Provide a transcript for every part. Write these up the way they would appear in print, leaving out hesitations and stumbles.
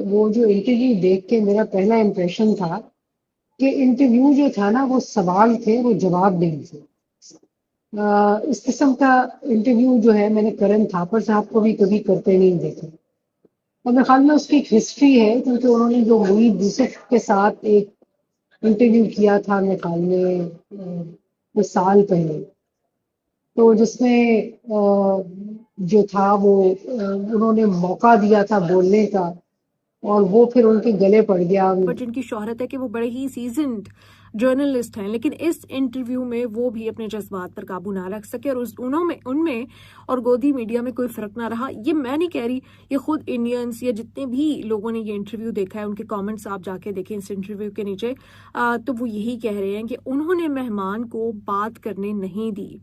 वो जो इंटरव्यू देख के मेरा पहला इम्प्रेशन था कि इंटरव्यू जो था ना वो सवाल थे, वो जवाब नहीं थे। इस किस्म का इंटरव्यू जो है मैंने करण थापर साहब को भी कभी करते नहीं देखा। और मेरे ख्याल में उसकी एक हिस्ट्री है, क्योंकि उन्होंने जो मुईद यूसुफ के साथ एक इंटरव्यू किया था मेरे ख्याल में कुछ साल पहले, तो जिसमें जो था वो उन्होंने मौका दिया था बोलने का और वो फिर उनके गले पड़ गया। पर जिनकी शोहरत है कि वो बड़े ही सीजन्ड जर्नलिस्ट हैं, लेकिन इस इंटरव्यू में वो भी अपने जज्बात पर काबू ना रख सके और उनमें और गोदी मीडिया में कोई फर्क ना रहा। ये मैं नहीं कह रही, ये खुद इंडियंस या जितने भी लोगों ने ये इंटरव्यू देखा है उनके कमेंट्स आप जाके देखें इस इंटरव्यू के नीचे, तो वो यही कह रहे हैं कि उन्होंने मेहमान को बात करने नहीं दी।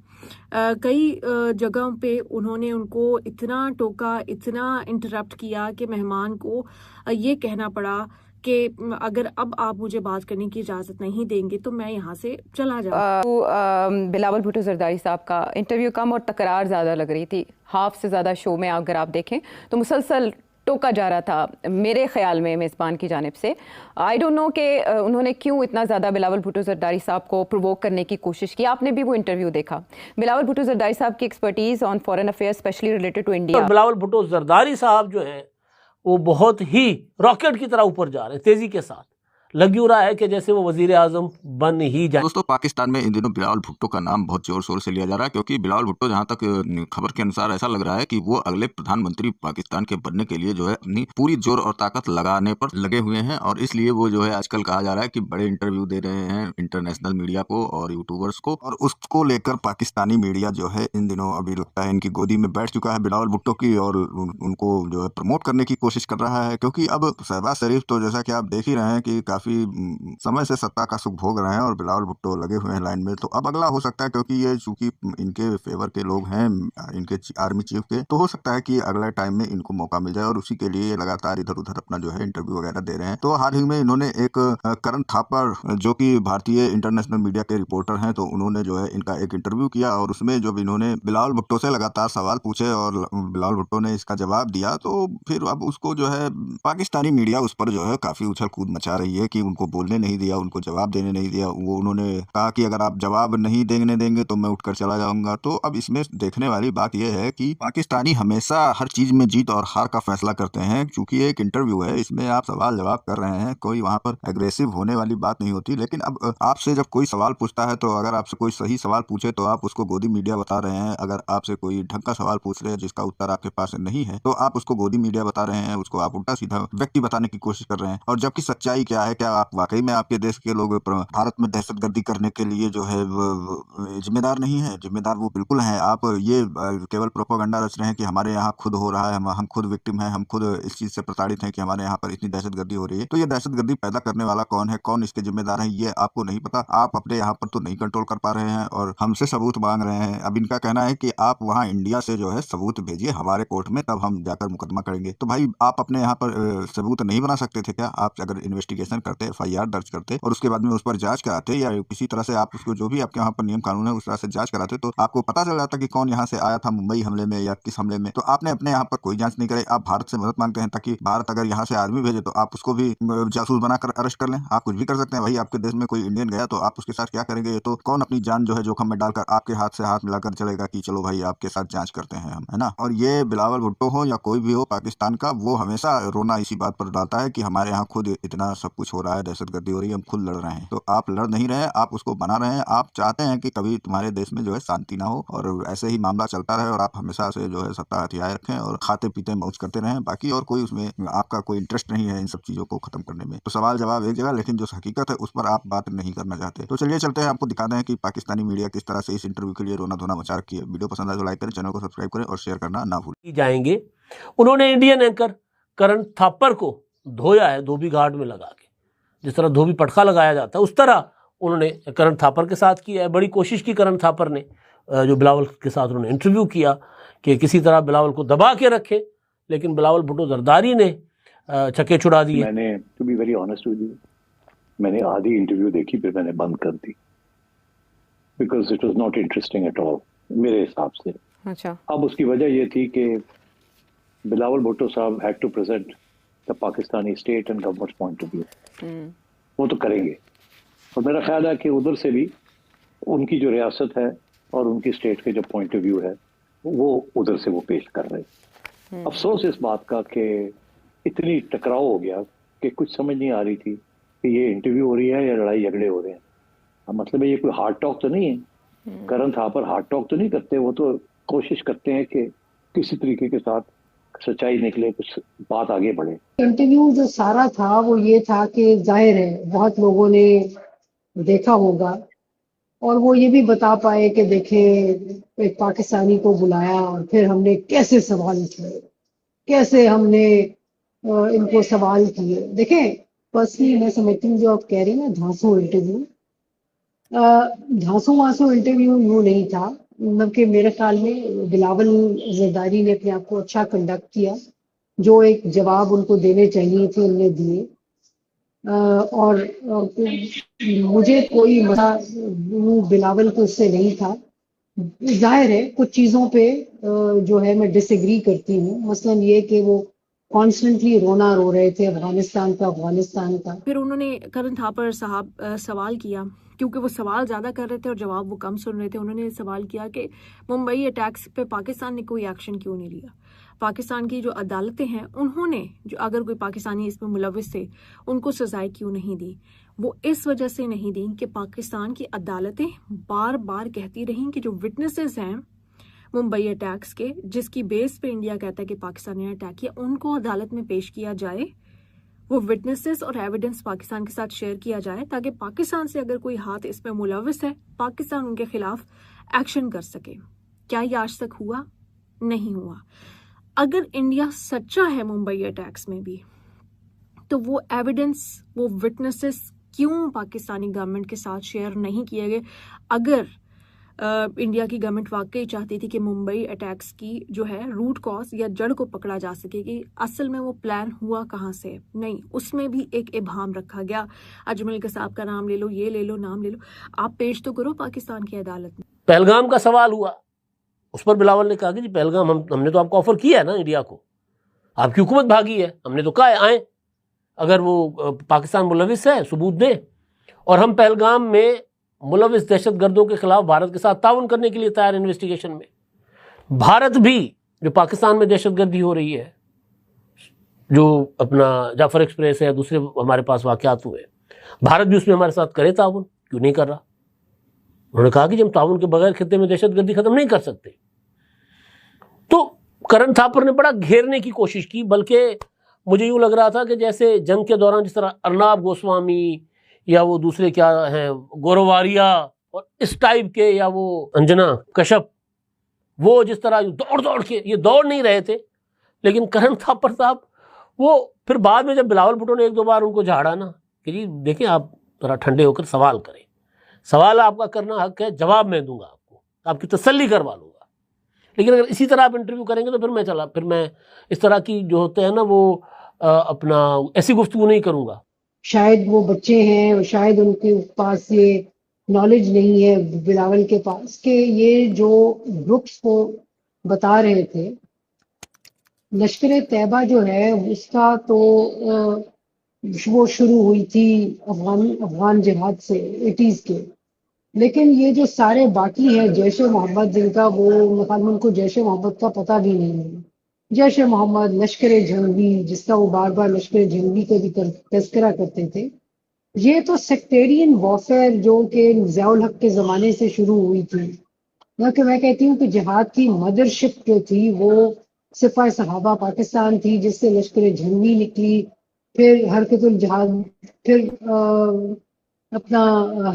कई जगहों पे उन्होंने उनको इतना टोका, इतना इंटरप्ट किया कि मेहमान को ये कहना पड़ा कि अगर अब आप मुझे बात करने की इजाज़त नहीं देंगे तो मैं यहाँ से चला जाऊँ। बिलावल भुट्टो जरदारी साहब का इंटरव्यू कम और तकरार ज़्यादा लग रही थी। हाफ से ज़्यादा शो में अगर आप देखें तो मुसलसल टोका जा रहा था मेरे ख्याल में मेज़बान की जानिब से। आई डोंट नो कि उन्होंने क्यों इतना ज़्यादा बिलावल भुट्टो जरदारी साहब को प्रोवोक करने की कोशिश की। आपने भी वो इंटरव्यू देखा। बिलावल भुट्टो जरदारी साहब की expertise on foreign affairs specially related to India. Bilawal Bhutto Zardari साहब जो है वो बहुत ही रॉकेट की तरह ऊपर जा रहे हैं, तेजी के साथ। लग यूँ रहा है कि जैसे वो वजीर आजम बन ही जाए। दोस्तों, पाकिस्तान में इन दिनों बिलावल भुट्टो का नाम बहुत जोर शोर से लिया जा रहा है, क्योंकि बिलावल भुट्टो जहां तक खबर के अनुसार ऐसा लग रहा है कि वो अगले प्रधानमंत्री पाकिस्तान के बनने के लिए जो है अपनी पूरी जोर और ताकत लगाने पर लगे हुए हैं। और इसलिए वो जो है आजकल कहा जा रहा है कि बड़े इंटरव्यू दे रहे हैं इंटरनेशनल मीडिया को और यूट्यूबर्स को, और उसको लेकर पाकिस्तानी मीडिया जो है इन दिनों अभी लगता है इनकी गोदी में बैठ चुका है बिलावल भुट्टो की, और उनको जो है प्रमोट करने की कोशिश कर रहा है। क्योंकि अब शहबाज शरीफ तो जैसा कि आप देख ही रहे हैं कि काफी समय से सत्ता का सुख भोग रहे हैं और बिलावल भुट्टो लगे हुए हैं लाइन में। तो अब अगला हो सकता है, क्योंकि ये चूंकि इनके फेवर के लोग हैं, इनके आर्मी चीफ के, तो हो सकता है कि अगले टाइम में इनको मौका मिल जाए, और उसी के लिए लगातार इधर उधर अपना जो है इंटरव्यू वगैरह दे रहे हैं। तो हाल ही में इन्होंने एक करण थापर जो कि भारतीय इंटरनेशनल मीडिया के रिपोर्टर हैं, तो उन्होंने जो है इनका एक इंटरव्यू किया, और उसमें जब इन्होंने बिलावल भुट्टो से लगातार सवाल पूछे और बिलावल भुट्टो ने इसका जवाब दिया, तो फिर अब उसको जो है पाकिस्तानी मीडिया उस पर जो है काफी उछल कूद मचा रही है कि उनको बोलने नहीं दिया, उनको जवाब देने नहीं दिया। वो उन्होंने कहा कि अगर आप जवाब नहीं देंगे तो मैं उठकर चला जाऊंगा। तो अब इसमें देखने वाली बात यह है कि पाकिस्तानी हमेशा हर चीज में जीत और हार का फैसला करते हैं। चूंकि ये एक इंटरव्यू है, इसमें आप सवाल जवाब कर रहे हैं, कोई वहां पर एग्रेसिव होने वाली बात नहीं होती। लेकिन अब आपसे जब कोई सवाल पूछता है, तो अगर आपसे कोई सही सवाल पूछे तो आप उसको गोदी मीडिया बता रहे हैं। अगर आपसे कोई ढंग का सवाल पूछ रहे हैं जिसका उत्तर आपके पास नहीं है, तो आप उसको गोदी मीडिया बता रहे हैं, उसको आप उल्टा सीधा व्यक्ति बताने की कोशिश कर रहे हैं। और जबकि सच्चाई क्या है, क्या आप वाकई में आपके देश के लोग भारत में दहशतगर्दी करने के लिए जो है जिम्मेदार नहीं है? जिम्मेदार वो बिल्कुल हैं। आप ये केवल प्रोपेगेंडा रच रहे हैं कि हमारे यहाँ खुद हो रहा है, हम खुद विक्टिम हैं, हम खुद इस चीज से प्रताड़ित हैं कि हमारे यहाँ पर इतनी दहशतगर्दी हो रही है। तो ये दहशतगर्दी पैदा करने वाला कौन है, कौन इसके जिम्मेदार है, ये आपको नहीं पता। आप अपने यहाँ पर तो नहीं कंट्रोल कर पा रहे हैं और हमसे सबूत मांग रहे हैं। अब इनका कहना है कि आप वहाँ इंडिया से जो है सबूत भेजिए हमारे कोर्ट में, तब हम जाकर मुकदमा करेंगे। तो भाई, आप अपने यहाँ पर सबूत नहीं बना सकते थे क्या? आप अगर इन्वेस्टिगेशन करते, FIR दर्ज करते और उसके बाद में उस पर जांच कराते, या किसी तरह से आप उसको जो भी आपके यहाँ पर नियम कानून है उस तरह से जांच कराते, तो आपको पता चल जाता कि कौन यहाँ से आया था मुंबई हमले में या किस हमले में। तो आपने अपने यहाँ पर कोई जांच नहीं करे। आप भारत से मदद मांगते हैं ताकि भारत अगर यहाँ से आदमी भेजे तो आप उसको भी जासूस बनाकर अरेस्ट कर लें। आप कुछ भी कर सकते हैं। भाई, आपके देश में कोई इंडियन गया तो आप उसके साथ क्या करेंगे? ये तो कौन अपनी जान जो है जोखिम में डालकर आपके हाथ से हाथ मिलाकर चलेगा कि चलो भाई आपके साथ जांच करते हैं हम, है ना? और ये बिलावल भुट्टो हो या कोई भी हो पाकिस्तान का, वो हमेशा रोना इसी बात पर डालता है कि हमारे यहाँ खुद इतना सब कुछ हो रहा है, दहशतगर्दी हो रही है, हम खुद लड़ रहे हैं। तो आप लड़ नहीं रहे, आप उसको बना रहे हैं। आप चाहते हैं कि कभी तुम्हारे देश में जो है शांति ना हो और ऐसे ही मामला चलता रहे और आप हमेशा से जो है सत्ता हथियाए रखें और खाते पीते मौज करते रहें। बाकी और कोई उसमें आपका कोई इंटरेस्ट नहीं है इन सब चीजों को खत्म करने में। तो सवाल जवाब एक जगह, लेकिन जो हकीकत है उस पर आप बात नहीं करना चाहते। तो चलिए चलते हैं, आपको दिखाते हैं कि पाकिस्तानी मीडिया किस तरह से इस इंटरव्यू के लिए रोना धोना मचा रखी है। वीडियो पसंद आए तो लाइक करें, चैनल को सब्सक्राइब करें और शेयर करना ना भूलें। जाएंगे, उन्होंने इंडियन एंकर करण थापर को धोया है धोबी घाट में लगा के। जिस तरह धोबी पटखा लगाया जाता है उस तरह उन्होंने करण थापर के साथ किया है। बड़ी कोशिश की करण थापर ने, जो बिलावल के साथ उन्होंने इंटरव्यू किया कि किसी तरह बिलावल को दबा के रखे, लेकिन बिलावल भुट्टो जरदारी ने छक्के छुड़ा दिए। मैंने to be very honest with you, मैंने आधी इंटरव्यू देखी फिर मैंने बंद कर दी, because it was not interesting at all मेरे हिसाब से। अच्छा। अब उसकी वजह ये थी कि बिलावल भुट्टो साहब had to present the Pakistani state and government point of view, वो तो करेंगे। और मेरा ख्याल है कि उधर से भी उनकी जो रियासत है और उनकी स्टेट के जो पॉइंट ऑफ व्यू है वो उधर से वो पेश कर रहे हैं। अफसोस इस बात का कि इतनी टकराव हो गया कि कुछ समझ नहीं आ रही थी कि ये इंटरव्यू हो रही है या लड़ाई झगड़े हो रहे हैं। मतलब ये कोई हार्ड टॉक तो नहीं है। करण थापर हार्ड टॉक तो नहीं करते, वो तो कोशिश करते हैं कि किसी तरीके के साथ सच्चाई निकले, कुछ बात आगे बढ़े। इंटरव्यू जो सारा था वो ये था कि जाहिर है बहुत लोगों ने देखा होगा और वो ये भी बता पाए कि देखें एक पाकिस्तानी को बुलाया और फिर हमने कैसे सवाल किए, कैसे हमने इनको सवाल किए। देखें पर्सनली मैं समझती हूँ जो आप कह रही हैं ना धांसू इंटरव्यू, धांसू वांसू इंटरव्यू यूँ नहीं था। मतलब कि मेरे ख्याल में बिलावल जरदारी ने अपने आप को अच्छा कंडक्ट किया, जो एक जवाब उनको देने चाहिए थे उनने दिए। और मुझे कोई मसला बिलावल को उससे नहीं था। जाहिर है कुछ चीज़ों पे जो है मैं डिसएग्री करती हूँ, मसलन ये कि वो कॉन्स्टेंटली रोना रो रहे थे अफगानिस्तान का। फिर उन्होंने करण थापर साहब सवाल किया, क्योंकि वो सवाल ज़्यादा कर रहे थे और जवाब वो कम सुन रहे थे। उन्होंने सवाल किया कि मुंबई अटैक्स पे पाकिस्तान ने कोई एक्शन क्यों नहीं लिया। पाकिस्तान की जो अदालतें हैं उन्होंने जो अगर कोई पाकिस्तानी इसमें मुलविस थे उनको सजाएं क्यों नहीं दी। वो इस वजह से नहीं दी कि पाकिस्तान की अदालतें बार बार कहती रहीं कि जो विटनेसेस हैं मुंबई अटैक्स के, जिसकी बेस पे इंडिया कहता है कि पाकिस्तान ने अटैक किया, उनको अदालत में पेश किया जाए, वो विटनेसेस और एविडेंस पाकिस्तान के साथ शेयर किया जाए, ताकि पाकिस्तान से अगर कोई हाथ इसमें मुलविस है पाकिस्तान उनके खिलाफ एक्शन कर सके। क्या ये आज तक हुआ? नहीं हुआ। अगर इंडिया सच्चा है मुंबई अटैक्स में भी, तो वो एविडेंस, वो विटनेसेस क्यों पाकिस्तानी गवर्नमेंट के साथ शेयर नहीं किए गए? अगर इंडिया की गवर्नमेंट वाकई चाहती थी कि मुंबई अटैक्स की जो है रूट कॉज या जड़ को पकड़ा जा सके कि असल में वो प्लान हुआ कहाँ से, नहीं, उसमें भी एक इबाम रखा गया। अजमल कसाब का नाम ले लो, ये ले लो, नाम ले लो, आप पेश तो करो पाकिस्तान की अदालत में। पहलगाम का सवाल हुआ, उस पर बिलावल ने कहा कि जी पहलगाम हमने तो आपको ऑफर किया है ना इंडिया को, आपकी हुकूमत भागी है, हमने तो कहा है आए, अगर वो पाकिस्तान मुलविस है सबूत दें, और हम पहलगाम में मुलविस दहशतगर्दों के खिलाफ भारत के साथ ताउन करने के लिए तैयार इन्वेस्टिगेशन में। भारत भी जो पाकिस्तान में दहशतगर्दी हो रही है, जो अपना जाफर एक्सप्रेस है या दूसरे हमारे पास वाकयात हुए, भारत भी उसमें हमारे साथ करे ताउन, क्यों नहीं कर रहा? उन्होंने कहा कि हम ताउन के बगैर खित्ते में दहशतगर्दी खत्म नहीं कर सकते। तो करण थापर ने बड़ा घेरने की कोशिश की, बल्कि मुझे यूं लग रहा था कि जैसे जंग के दौरान जिस तरह अर्नाब गोस्वामी या वो दूसरे क्या हैं गोरवारिया और इस टाइप के, या वो अंजना कश्यप, वो जिस तरह दौड़ दौड़ के, ये दौड़ नहीं रहे थे, लेकिन करण थापर साहब वो फिर बाद में जब बिलावल भुट्टो ने एक दो बार उनको झाड़ा ना कि जी देखिए आप थोड़ा ठंडे होकर सवाल करें, सवाल आपका करना हक है, जवाब मैं दूंगा आपको, आपकी तसल्ली करवा लूंगा, लेकिन अगर इसी तरह आप इंटरव्यू करेंगे तो फिर मैं इस तरह की जो होते हैं ना वो अपना ऐसी गुफ्तगू नहीं करूंगा। शायद वो बच्चे हैं और शायद उनके पास ये नॉलेज नहीं है बिलावल के पास कि ये जो ग्रुप्स को बता रहे थे, लश्कर तैयबा जो है उसका तो वो शुरू हुई थी अफगान जिहाद से 80s के, लेकिन ये जो सारे बाकी हैं जैश ए मोहम्मद, जिनका वो मतलब उनको जैश ए मोहम्मद का पता भी नहीं है, जैश ए मोहम्मद, लश्कर जंगी, जिसका वो बार बार लश्कर जंगी का भी तस्करा करते थे, ये तो सेक्टेरियन वॉरफेयर जो कि ज़ियाउल हक के ज़माने से शुरू हुई थी। कि मैं कहती हूँ कि जिहाद की मदरशिप जो थी वो सिपाह सहाबा पाकिस्तान थी, जिससे लश्कर जंगी निकली, फिर हरकतुल जिहाद, फिर अपना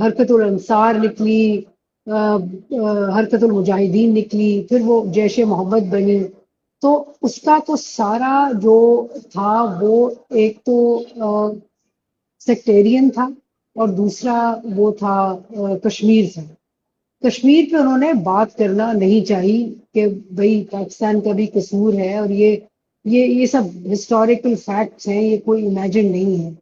हरकतुल अंसार निकली, हरकतुल मुजाहिदीन निकली, फिर वो जैश ए मोहम्मद बनी। तो उसका तो सारा जो था वो एक तो सेक्टेरियन था और दूसरा वो था कश्मीर था। कश्मीर पे उन्होंने बात करना नहीं चाहिए कि भाई पाकिस्तान का भी कसूर है, और ये सब हिस्टोरिकल फैक्ट्स हैं, ये कोई इमेजिन नहीं है।